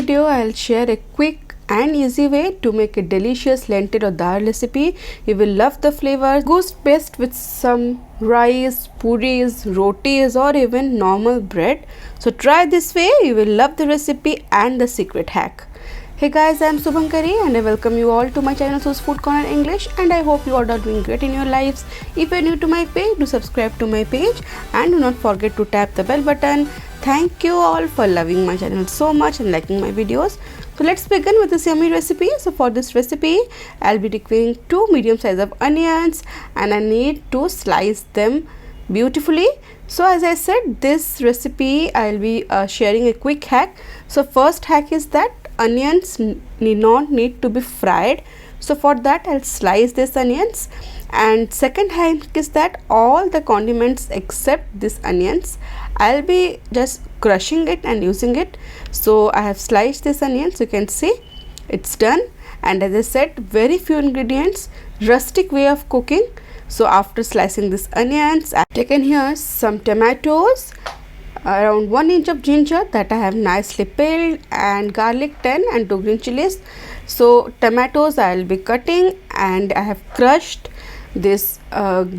video, I'll share a quick and easy way to make a delicious lentil or dal recipe. You will love the flavor. Goes best with some rice, puris, rotis or even normal bread. So try this way, you will love the recipe and the secret hack. Hey guys, I am Subhankari and I welcome you all to my channel So's Food Corner English, and I hope you all are doing great in your lives. If you are new to my page, do subscribe to my page and do not forget to tap the bell button. Thank you all for loving my channel so much and liking my videos. So let's begin with this yummy recipe. So for this recipe, I'll be requiring 2 medium size of onions and I need to slice them beautifully. So as I said, this recipe I'll be sharing a quick hack. So first hack is that onions need not need to be fried. So for that I'll slice these onions, and second hack is that all the condiments except these onions I'll be just crushing it and using it. So I have sliced these onions, you can see it's done, and as I said, very few ingredients, rustic way of cooking. So after slicing these onions, I've taken here some tomatoes, around 1 inch of ginger that I have nicely peeled, and garlic 10 and 2 green chilies. So tomatoes I will be cutting, and I have crushed this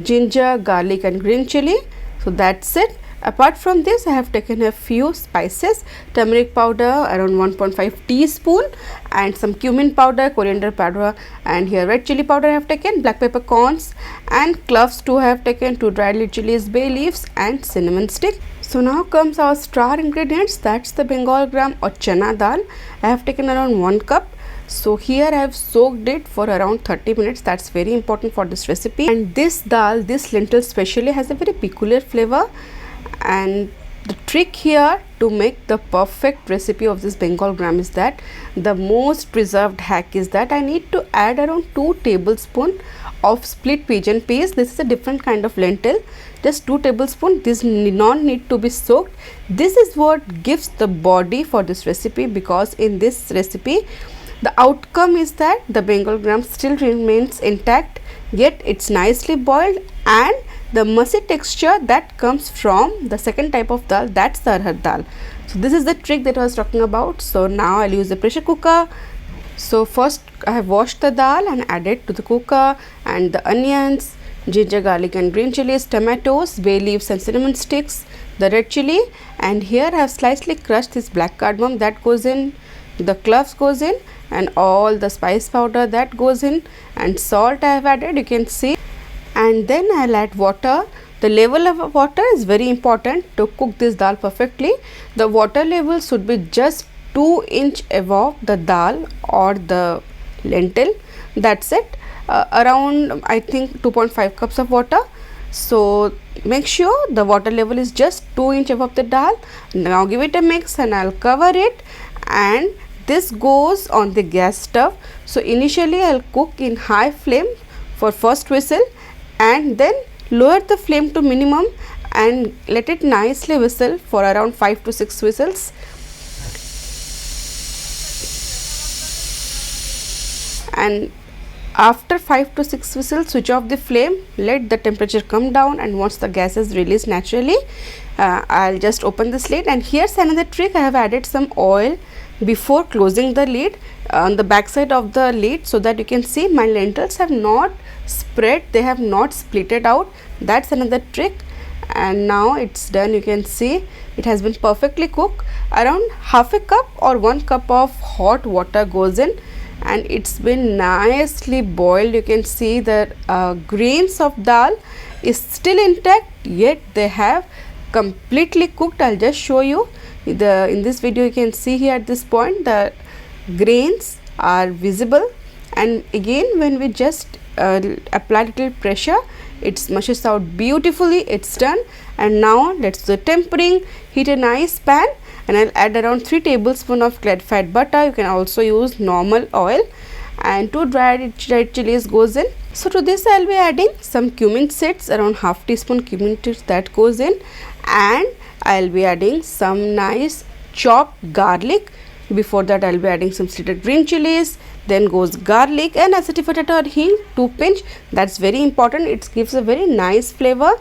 ginger, garlic and green chili. So that's it. Apart from this, I have taken a few spices: turmeric powder around 1.5 teaspoon, and some cumin powder, coriander powder, and here red chilli powder I have taken, black peppercorns, and cloves too I have taken, 2 dried leaf chilies, bay leaves and cinnamon stick. So now comes our star ingredients, that's the Bengal Gram or Chana Dal. I have taken around 1 cup. So here I have soaked it for around 30 minutes. That's very important for this recipe. And this dal, this lentil especially, has a very peculiar flavor. And the trick here to make the perfect recipe of this Bengal Gram is that the most preserved hack is that I need to add around 2 tablespoons of split pigeon peas. This is a different kind of lentil, just 2 tablespoons. This need to be soaked. This is what gives the body for this recipe, because in this recipe the outcome is that the Bengal Gram still remains intact, yet it's nicely boiled, and the mushy texture that comes from the second type of dal, that's the Arhar Dal. So this is the trick that I was talking about. So now I'll use a pressure cooker. So first I have washed the dal and added to the cooker, and the onions, ginger, garlic and green chilies, tomatoes, bay leaves and cinnamon sticks, the red chilli, and here I have slightly crushed this black cardamom that goes in, the cloves goes in, and all the spice powder that goes in, and salt I have added, you can see. And then I'll add water. The level of water is very important to cook this dal perfectly. The water level should be just 2 inch above the dal or the lentil. That's it. Around I think 2.5 cups of water. So make sure the water level is just 2 inch above the dal. Now give it a mix and I'll cover it, and this goes on the gas stove. So initially I'll cook in high flame for first whistle, and then lower the flame to minimum and let it nicely whistle for around 5 to 6 whistles. And after 5 to 6 whistles, switch off the flame, let the temperature come down, and once the gas is released naturally, I'll just open this lid. And here's another trick: I have added some oil before closing the lid on the back side of the lid, so that you can see my lentils have not spread, they have not splitted out. That's another trick. And now it's done, you can see it has been perfectly cooked. Around half a cup or 1 cup of hot water goes in, and it's been nicely boiled. You can see that grains of dal is still intact, yet they have completely cooked. I'll just show you in this video. You can see here at this point the grains are visible, and again when we just apply little pressure, it smushes out beautifully. It's done. And now let's do tempering. Heat a nice pan, and I'll add around 3 tablespoons of clarified butter. You can also use normal oil, and 2 dried chilies goes in. So to this I'll be adding some cumin seeds, around half teaspoon cumin seeds that goes in, and I'll be adding some nice chopped garlic. Before that I'll be adding some slitted green chilies, then goes garlic and Asafoetida or Hing, 2 pinch. That's very important, it gives a very nice flavor.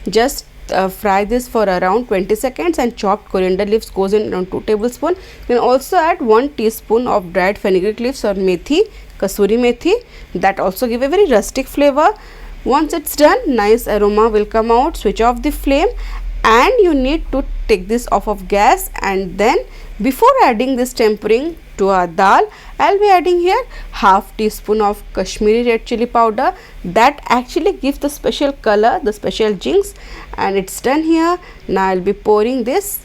Just fry this for around 20 seconds, and chopped coriander leaves goes in around 2 tablespoons. You can also add 1 teaspoon of dried fenugreek leaves or methi, kasuri methi. That also give a very rustic flavor. Once it's done, nice aroma will come out. Switch off the flame, and you need to take this off of gas, and then before adding this tempering to our dal, I'll be adding here half teaspoon of Kashmiri red chili powder. That actually gives the special color, the special jinx, and it's done here. Now I'll be pouring this.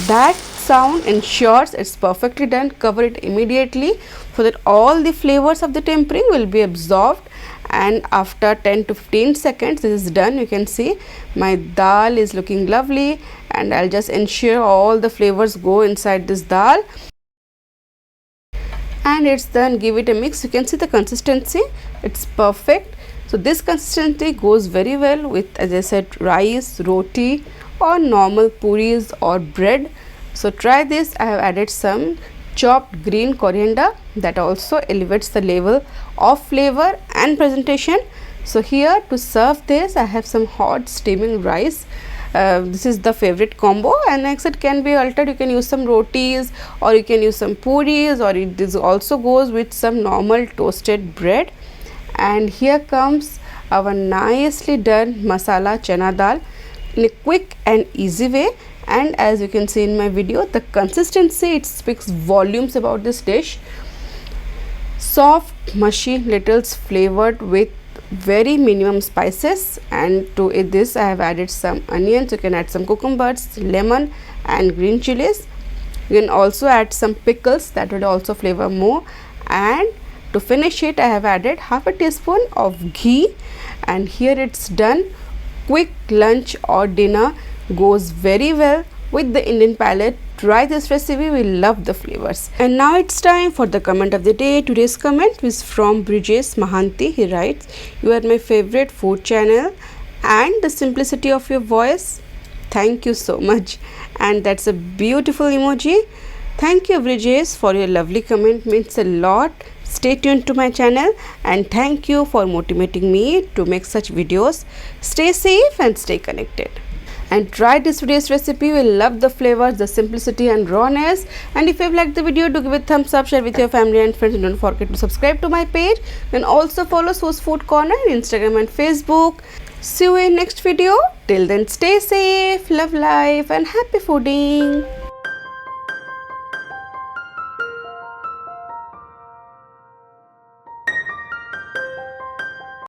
That sound ensures it's perfectly done. Cover it immediately so that all the flavors of the tempering will be absorbed, and after 10 to 15 seconds this is done. You can see my dal is looking lovely, and I'll just ensure all the flavors go inside this dal, and it's done. Give it a mix. You can see the consistency, it's perfect. So this consistency goes very well with, as I said, rice, roti or normal puris or bread. So try this. I have added some chopped green coriander that also elevates the level of flavor and presentation. So here to serve this, I have some hot steaming rice. This is the favorite combo, and next it can be altered. You can use some rotis, or you can use some puris, or this also goes with some normal toasted bread. And here comes our nicely done masala chana dal in a quick and easy way. And as you can see in my video, the consistency, it speaks volumes about this dish. Soft, mushy, lentils flavored with very minimum spices, and to this I have added some onions. You can add some cucumbers, lemon and green chilies. You can also add some pickles, that will also flavor more. And to finish it, I have added half a teaspoon of ghee, and here it's done. Quick lunch or dinner, goes very well with the Indian palate. Try this recipe, we love the flavors. And now it's time for the comment of the day. Today's comment is from Brijesh Mahanti. He writes, "You are my favorite food channel and the simplicity of your voice." Thank you so much, and that's a beautiful emoji. Thank you, Brijesh, for your lovely comment, means a lot. Stay tuned to my channel, and thank you for motivating me to make such videos. Stay safe and stay connected. And try this today's recipe. You will love the flavors, the simplicity and rawness. And if you've liked the video, do give it a thumbs up, share with your family and friends, and don't forget to subscribe to my page. And also follow So's Food Corner on Instagram and Facebook. See you in next video. Till then, stay safe, love life and happy fooding.